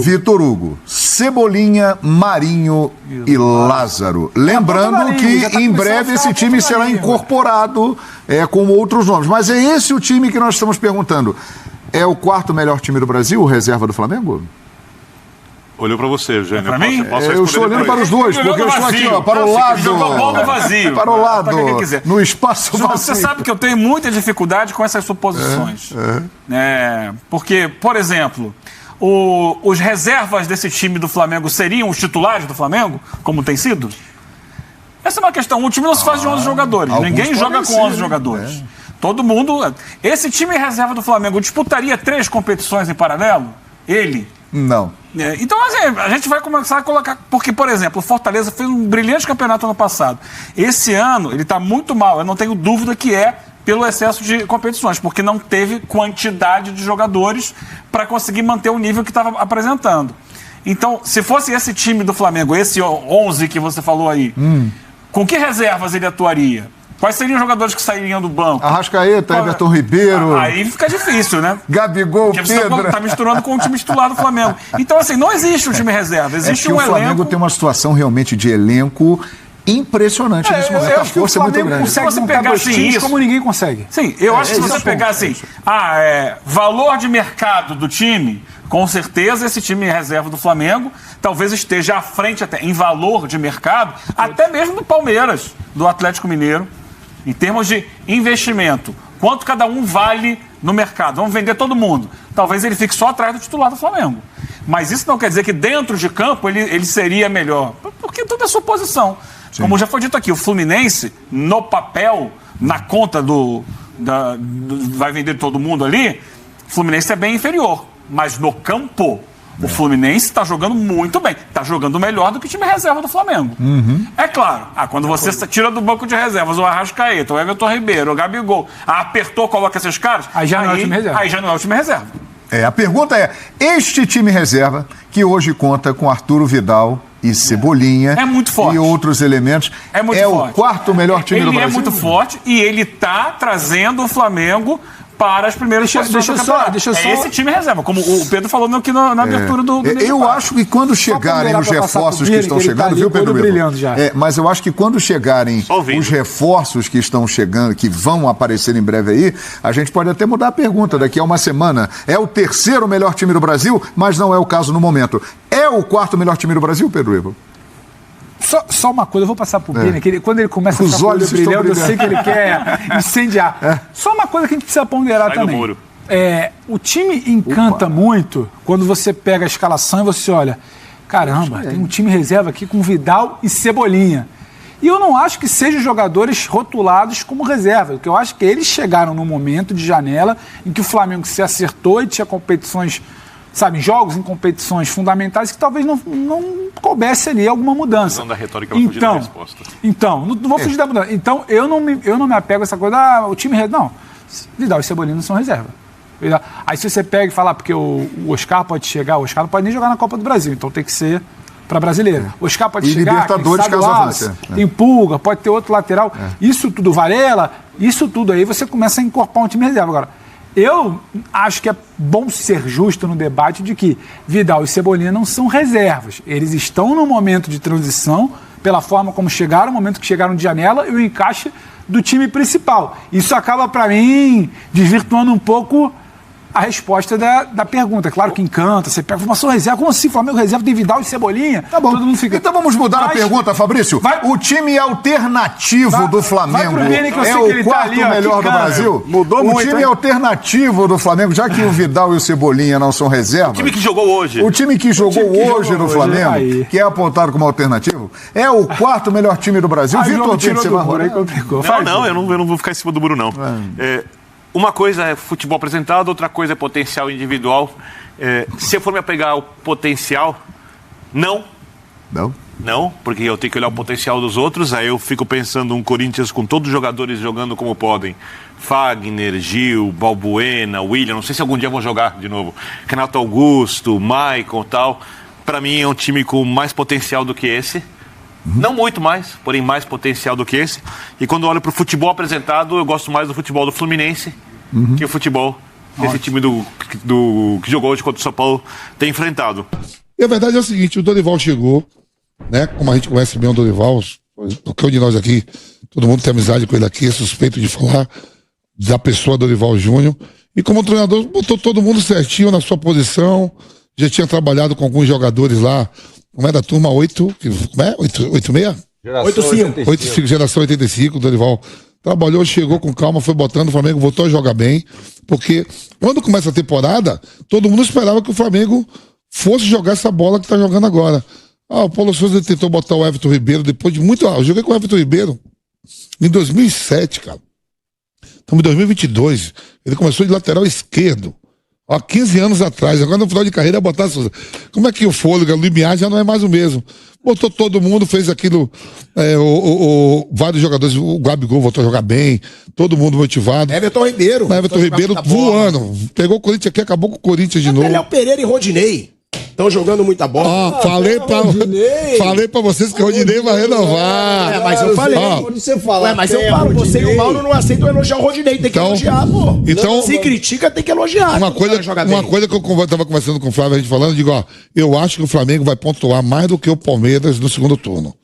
Vitor Hugo, Cebolinha, Marinho e Lázaro. Lembrando que em breve esse time será incorporado com outros nomes. Mas é esse o time que nós estamos perguntando. É o quarto melhor time do Brasil, o reserva do Flamengo? Olhou para você, Eugênio. Para mim? Eu estou olhando para os dois, porque eu estou aqui, para o lado. Jogou bola vazio. Para o lado, no espaço vazio. Você sabe que eu tenho muita dificuldade com essas suposições. Porque, por exemplo, os reservas desse time do Flamengo seriam os titulares do Flamengo, como tem sido? Essa é uma questão. O time não se faz de 11 jogadores. Ninguém joga com 11 jogadores. Todo mundo... Esse time reserva do Flamengo disputaria 3 competições em paralelo? Ele? Não. Então, assim, a gente vai começar a colocar... Porque, por exemplo, o Fortaleza fez um brilhante campeonato ano passado. Esse ano, ele está muito mal. Eu não tenho dúvida que é pelo excesso de competições, porque não teve quantidade de jogadores para conseguir manter o nível que estava apresentando. Então, se fosse esse time do Flamengo, esse 11 que você falou aí, com que reservas ele atuaria? Quais seriam os jogadores que sairiam do banco? Arrascaeta, Everton Ribeiro. Aí fica difícil, né? Gabigol, porque você Pedro. Está misturando com o time titular do Flamengo. Então, assim, não existe um time reserva. Existe um elenco. O Flamengo tem uma situação realmente de elenco impressionante nesse momento. A força é muito grande. Se você pegar assim, como ninguém consegue. Sim, eu acho que se você pegar assim, valor de mercado do time, com certeza esse time reserva do Flamengo talvez esteja à frente até em valor de mercado, até mesmo do Palmeiras, do Atlético Mineiro. Em termos de investimento, quanto cada um vale no mercado? Vamos vender todo mundo. Talvez ele fique só atrás do titular do Flamengo. Mas isso não quer dizer que dentro de campo ele seria melhor. Porque tudo é suposição. Sim. Como já foi dito aqui, o Fluminense, no papel, na conta vai vender todo mundo ali, o Fluminense é bem inferior. Mas no campo... O Fluminense está jogando muito bem. Está jogando melhor do que o time reserva do Flamengo. É claro. Quando você tira do banco de reservas o Arrascaeta, o Everton Ribeiro, o Gabigol, apertou, coloca esses caras, aí já não é o time reserva. Aí já não é o time reserva. A pergunta é, este time reserva, que hoje conta com Arturo Vidal e Cebolinha... É muito forte. E outros elementos... É muito forte. O quarto melhor time do Brasil? Ele é muito forte e ele está trazendo o Flamengo... para as primeiras posições do campeonato. Esse time reserva, como o Pedro falou aqui na abertura do eu acho que quando chegarem os reforços que estão chegando, viu, Pedro? Mas eu acho que quando chegarem os reforços que estão chegando, que vão aparecer em breve aí, a gente pode até mudar a pergunta daqui a uma semana. É o terceiro melhor time do Brasil, mas não é o caso no momento. É o quarto melhor time do Brasil, Pedro Ivo? Só uma coisa, eu vou passar pro Bini, que quando ele começa a ficar com o olho brilhando, eu sei que ele quer incendiar. Só uma coisa que a gente precisa ponderar também. O time encanta muito quando você pega a escalação e você olha, caramba, tem um time reserva aqui com Vidal e Cebolinha. E eu não acho que sejam jogadores rotulados como reserva, porque eu acho que eles chegaram num momento de janela em que o Flamengo se acertou e tinha competições... jogos em competições fundamentais que talvez não coubesse ali alguma mudança. Não da retórica, vai fugir da resposta. Então, não vou fugir da mudança. Então, eu não me apego a essa coisa, o time... Não, Vidal e Cebolinha não são reserva. Aí se você pega e fala, porque o Oscar pode chegar, o Oscar não pode nem jogar na Copa do Brasil, então tem que ser para brasileiro. O Oscar pode chegar, Libertadores, caso avance. Tem Pulga, pode ter outro lateral. Isso tudo, Varela, isso tudo aí você começa a incorporar um time reserva. Agora, eu acho que é bom ser justo no debate de que Vidal e Cebolinha não são reservas. Eles estão num momento de transição, pela forma como chegaram, o momento que chegaram de janela e o encaixe do time principal. Isso acaba, para mim, desvirtuando um pouco a resposta da pergunta. Claro que encanta, você pega formação reserva, como assim? Flamengo reserva tem Vidal e Cebolinha? Tá bom. Todo mundo fica... Então vamos mudar a pergunta, Fabrício. O time alternativo do Flamengo é o quarto melhor do Brasil? Mudou muito. O time alternativo do Flamengo, já que o Vidal e o Cebolinha não são reserva. O time que jogou hoje. O time que jogou hoje no Flamengo, que é apontado como alternativo, é o quarto melhor time do Brasil. Vitor, você vai rolar? Não, eu não vou ficar em cima do muro, não. Uma coisa é futebol apresentado, outra coisa é potencial individual. Se eu for me apegar ao potencial, não, porque eu tenho que olhar o potencial dos outros. Aí eu fico pensando um Corinthians com todos os jogadores jogando como podem. Fagner, Gil, Balbuena, William, não sei se algum dia vão jogar de novo. Renato Augusto, Maicon e tal. Para mim é um time com mais potencial do que esse. Não muito mais, porém mais potencial do que esse. E quando eu olho para o futebol apresentado, eu gosto mais do futebol do Fluminense que o futebol esse time que jogou hoje contra o São Paulo tem enfrentado. E a verdade é o seguinte, o Dorival chegou, né? Como a gente conhece bem o Dorival, qualquer um de nós aqui, todo mundo tem amizade com ele aqui, é suspeito de falar da pessoa Dorival Júnior. E como treinador, botou todo mundo certinho na sua posição, já tinha trabalhado com alguns jogadores lá, como é da turma 8, como é? 86? 85, geração 85, o Dorival trabalhou, chegou com calma, foi botando, o Flamengo voltou a jogar bem, porque quando começa a temporada, todo mundo esperava que o Flamengo fosse jogar essa bola que tá jogando agora. O Paulo Souza tentou botar o Everton Ribeiro depois de muito... eu joguei com o Everton Ribeiro em 2007, cara. Estamos em 2022. Ele começou de lateral esquerdo. Há 15 anos atrás. Agora no final de carreira botar... Como é que o fôlego, o limiar já não é mais o mesmo. Botou todo mundo, fez aquilo... vários jogadores... O Gabigol voltou a jogar bem. Todo mundo motivado. Everton Ribeiro voando. Pegou o Corinthians aqui, acabou com o Corinthians de novo. Léo Pereira e Rodinei. Estão jogando muita bola. Falei pra vocês que o Rodinei vai renovar. Mas eu falei. Mas eu falo, você e o Mauro não aceitam elogiar o Rodinei. Tem que elogiar, pô. Então, se critica, tem que elogiar. Uma coisa que eu tava conversando com o Flávio, a gente falando, digo, eu acho que o Flamengo vai pontuar mais do que o Palmeiras no segundo turno.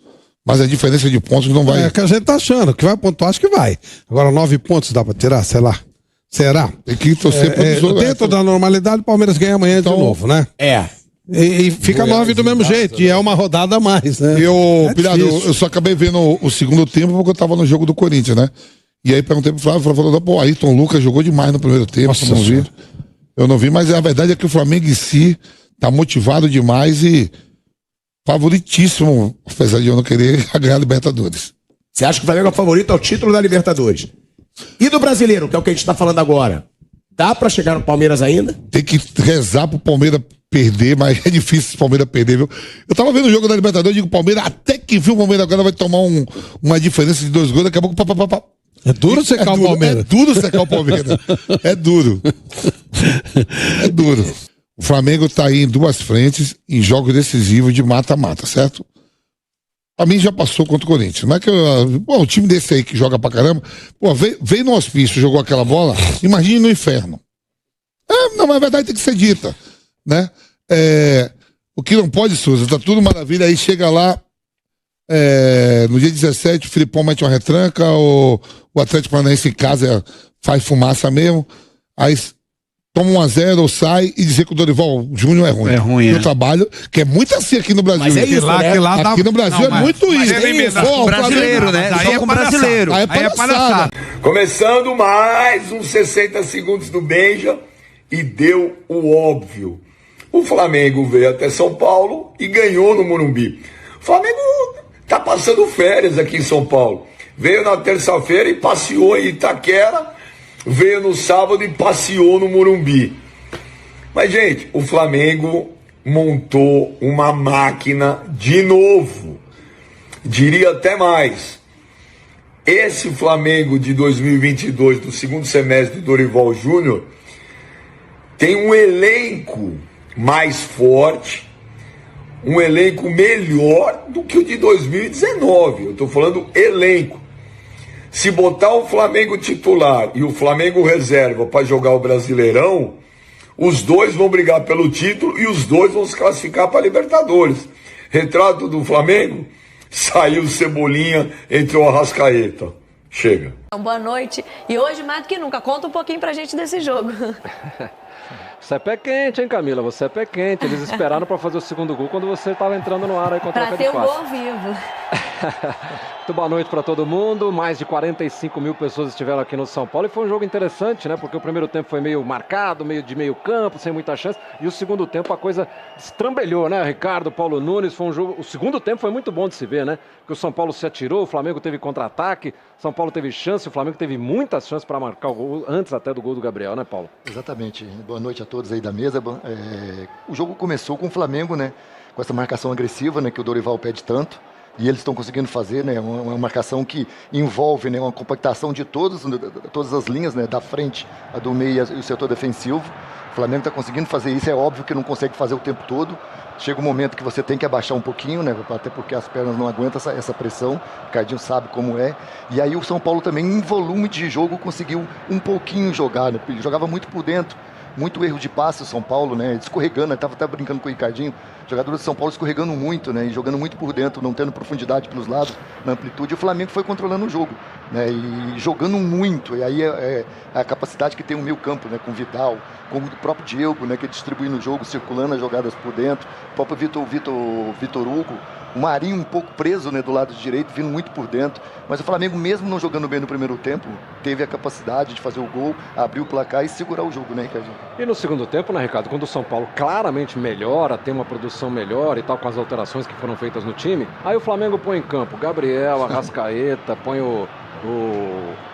Mas a diferença de pontos não vai... É que a gente tá achando que vai pontuar, acho que vai. Agora 9 pontos dá pra tirar, sei lá. Será? Tem que torcer pro dentro da normalidade, o Palmeiras ganha amanhã de novo, né? E fica 9 do mesmo jeito, e é uma rodada a mais, né? Eu só acabei vendo o segundo tempo porque eu tava no jogo do Corinthians, né? E aí perguntei pro Flávio, falou, pô, Ayrton Lucas jogou demais no primeiro tempo, eu não vi, mas a verdade é que o Flamengo em si tá motivado demais e favoritíssimo, apesar de eu não querer ganhar a Libertadores. Você acha que o Flamengo é o favorito ao título da Libertadores? E do Brasileiro, que é o que a gente tá falando agora? Dá pra chegar no Palmeiras ainda? Tem que rezar pro Palmeiras perder, mas é difícil o Palmeiras perder, viu? Eu tava vendo o jogo da Libertadores, digo, o Palmeiras, até que viu o Palmeiras agora vai tomar uma diferença de 2 gols, daqui a pouco... É duro secar o Palmeiras. É duro secar o Palmeiras. É duro. É duro. O Flamengo tá aí em 2 frentes, em jogos decisivos de mata-mata, certo? Pra mim já passou contra o Corinthians. Não é que o time desse aí que joga pra caramba, veio no hospício, jogou aquela bola, imagine no inferno. Não, mas a verdade tem que ser dita, né? O que não pode, Souza, tá tudo maravilha, aí chega lá, no dia 17, o Filipão mete uma retranca, o Atlético Paranaense em casa faz fumaça mesmo, aí toma 1-0 ou sai e dizer que o Dorival Júnior é ruim. É ruim, o trabalho, que é muito assim aqui no Brasil. Mas é isso, aqui no Brasil é muito isso. O brasileiro, né? Só com o brasileiro. Aí é palhaçada. Começando mais uns 60 segundos do Benja e deu o óbvio. O Flamengo veio até São Paulo e ganhou no Morumbi. O Flamengo tá passando férias aqui em São Paulo. Veio na terça-feira e passeou em Itaquera. Veio no sábado e passeou no Morumbi. Mas, gente, o Flamengo montou uma máquina de novo. Diria até mais. Esse Flamengo de 2022, do segundo semestre de Dorival Júnior, tem um elenco mais forte, um elenco melhor do que o de 2019. Eu estou falando elenco. Se botar o Flamengo titular e o Flamengo reserva para jogar o Brasileirão, os dois vão brigar pelo título e os dois vão se classificar para a Libertadores. Retrato do Flamengo, saiu Cebolinha, entrou a Arrascaeta. Chega. Boa noite. E hoje, mais do que nunca, conta um pouquinho pra gente desse jogo. Você é pé quente, hein, Camila? Você é pé quente. Eles esperaram para fazer o segundo gol quando você estava entrando no ar aí contra o Pra ter o gol vivo. Muito boa noite para todo mundo. Mais de 45 mil pessoas estiveram aqui no São Paulo e foi um jogo interessante, né? Porque o primeiro tempo foi meio marcado, meio campo, sem muita chance. E o segundo tempo a coisa estrambelhou, né? Ricardo, Paulo Nunes, foi um jogo... O segundo tempo foi muito bom de se ver, né? Porque o São Paulo se atirou, o Flamengo teve contra-ataque, São Paulo teve chance, o Flamengo teve muitas chances para marcar o gol, antes até do gol do Gabriel, né, Paulo? Exatamente. Boa noite a todos aí da mesa. O jogo começou com o Flamengo, né? Com essa marcação agressiva, né? Que o Dorival pede tanto. e eles estão conseguindo fazer, né, uma marcação que envolve, né, uma compactação de todas as linhas, né, da frente, a do meio e o setor defensivo. O Flamengo está conseguindo fazer isso, é óbvio que não consegue fazer o tempo todo. Chega um momento que você tem que abaixar um pouquinho, né, até porque as pernas não aguentam essa pressão, o Ricardinho sabe como é. E aí o São Paulo também, em volume de jogo, conseguiu um pouquinho jogar, né, jogava muito por dentro. Muito erro de passe o São Paulo, né? Escorregando, estava até brincando com o Ricardinho. Jogadores do São Paulo escorregando muito, né? E jogando muito por dentro, não tendo profundidade pelos lados, na amplitude. E o Flamengo foi controlando o jogo, né? E jogando muito. E aí é a capacidade que tem o meio campo, né? Com o Vidal, com o próprio Diego, né? Que distribui no jogo, circulando as jogadas por dentro. O próprio Vitor Hugo. O Marinho um pouco preso, né, do lado direito, vindo muito por dentro. Mas o Flamengo, mesmo não jogando bem no primeiro tempo, teve a capacidade de fazer o gol, abrir o placar e segurar o jogo, né, Ricardinho? E no segundo tempo, né, Ricardo, quando o São Paulo claramente melhora, tem uma produção melhor e tal, com as alterações que foram feitas no time, aí o Flamengo põe em campo Gabriel, Arrascaeta, põe o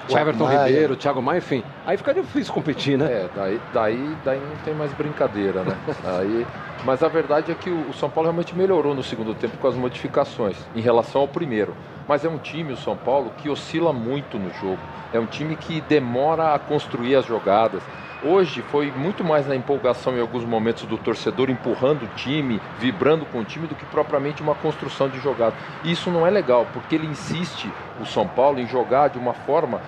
Everton Ribeiro, o Thiago Maia, enfim. Aí fica difícil competir, né? Daí não tem mais brincadeira, né? Mas a verdade é que o São Paulo realmente melhorou no segundo tempo com as modificações em relação ao primeiro. Mas é um time, o São Paulo, que oscila muito no jogo. É um time que demora a construir as jogadas. Hoje foi muito mais na empolgação em alguns momentos do torcedor empurrando o time, vibrando com o time, do que propriamente uma construção de jogada. E isso não é legal, porque ele insiste, o São Paulo, em jogar de uma forma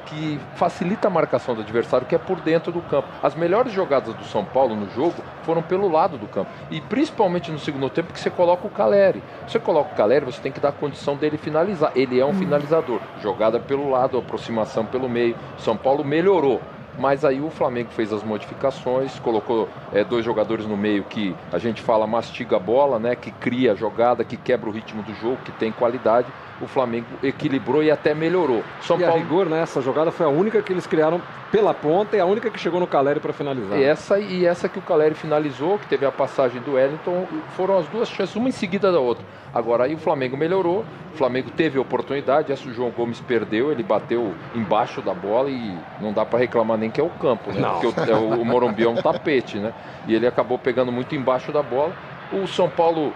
que facilita a marcação do adversário, que é por dentro do campo. As melhores jogadas do São Paulo no jogo foram pelo lado do campo. E principalmente no segundo tempo, que você coloca o Caleri. Você coloca o Caleri, você tem que dar a condição dele finalizar. Ele é um finalizador. Jogada pelo lado, aproximação pelo meio. São Paulo melhorou. Mas aí o Flamengo fez as modificações, colocou dois jogadores no meio que a gente fala mastiga a bola, né, que cria a jogada, que quebra o ritmo do jogo, que tem qualidade. O Flamengo equilibrou e até melhorou. São Paulo... a rigor, né, essa jogada foi a única que eles criaram pela ponta e a única que chegou no Caleri para finalizar. E essa que o Caleri finalizou, que teve a passagem do Wellington, foram as duas chances, uma em seguida da outra. Agora aí o Flamengo melhorou, o Flamengo teve a oportunidade, essa o João Gomes perdeu, ele bateu embaixo da bola e não dá para reclamar nem que é o campo, né? Porque o Morumbi é um tapete, né? E ele acabou pegando muito embaixo da bola. O São Paulo,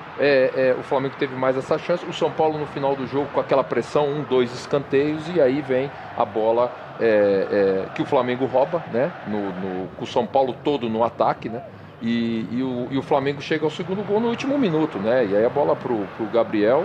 o Flamengo teve mais essa chance. O São Paulo no final do jogo com aquela pressão, 2 escanteios, e aí vem a bola que o Flamengo rouba, né? Com o São Paulo todo no ataque, né? E o Flamengo chega ao segundo gol no último minuto, né? E aí a bola pro Gabriel,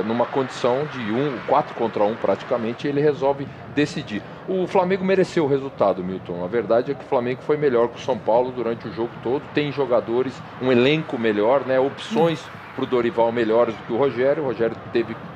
numa condição de 4 contra 1 praticamente, ele resolve decidir. O Flamengo mereceu o resultado, Milton. A verdade é que o Flamengo foi melhor que o São Paulo durante o jogo todo. Tem jogadores, um elenco melhor, né? Opções para o Dorival melhores do que o Rogério. O Rogério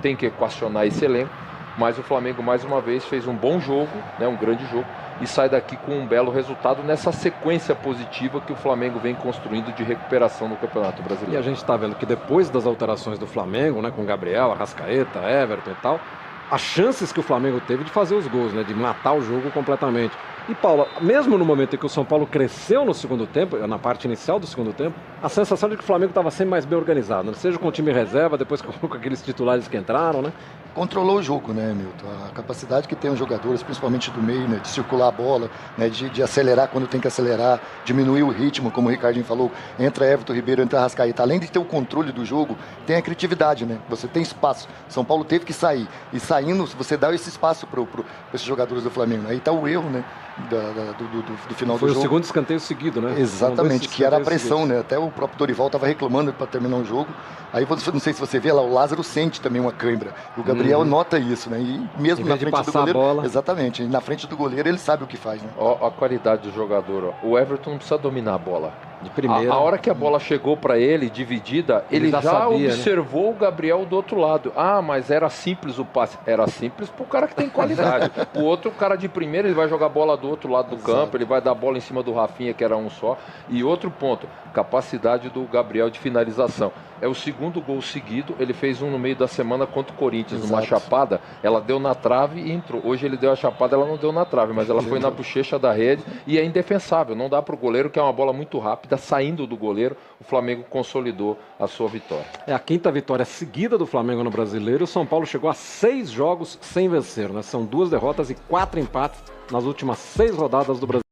tem que equacionar esse elenco. Mas o Flamengo, mais uma vez, fez um bom jogo, né? Um grande jogo. E sai daqui com um belo resultado nessa sequência positiva que o Flamengo vem construindo de recuperação no Campeonato Brasileiro. E a gente está vendo que depois das alterações do Flamengo, né, com Gabriel, Arrascaeta, Everton e tal, as chances que o Flamengo teve de fazer os gols, né, de matar o jogo completamente. E, Paulo, mesmo no momento em que o São Paulo cresceu no segundo tempo, na parte inicial do segundo tempo, a sensação de que o Flamengo estava sempre mais bem organizado, né? Seja com o time reserva, depois com aqueles titulares que entraram, né? Controlou o jogo, né, Milton? A capacidade que tem os jogadores, principalmente do meio, né, de circular a bola, né, de acelerar quando tem que acelerar, diminuir o ritmo, como o Ricardinho falou, entra Everton Ribeiro, entra Arrascaeta. Além de ter o controle do jogo, tem a criatividade, né? Você tem espaço. São Paulo teve que sair. E saindo, você dá esse espaço para esses jogadores do Flamengo. Aí está o erro, né? Do final do jogo. Foi o segundo escanteio seguido, né? Exatamente, que era a pressão, né? Até o próprio Dorival estava reclamando para terminar o jogo. Aí, não sei se você vê lá, o Lázaro sente também uma cãibra. O Gabriel nota isso, né? E mesmo na frente do goleiro... bola. Exatamente, na frente do goleiro ele sabe o que faz, né? A qualidade do jogador, ó. O Everton não precisa dominar a bola. De primeira. A hora que a bola chegou para ele, dividida, ele já sabia, observou, né? O Gabriel do outro lado. Ah, mas era simples o passe. Era simples pro cara que tem qualidade. O outro, o cara de primeira, ele vai jogar a bola do outro lado do campo, ele vai dar a bola em cima do Rafinha, que era um só. E outro ponto, capacidade do Gabriel de finalização. É o segundo gol seguido, ele fez um no meio da semana contra o Corinthians, numa chapada, ela deu na trave e entrou. Hoje ele deu a chapada, ela não deu na trave, mas ela foi na bochecha da rede e é indefensável. Não dá pro goleiro, que é uma bola muito rápida, saindo do goleiro, o Flamengo consolidou a sua vitória. É a quinta vitória seguida do Flamengo no Brasileiro. O São Paulo chegou a 6 jogos sem vencer, né? São 2 derrotas e 4 empates nas últimas 6 rodadas do Brasileiro.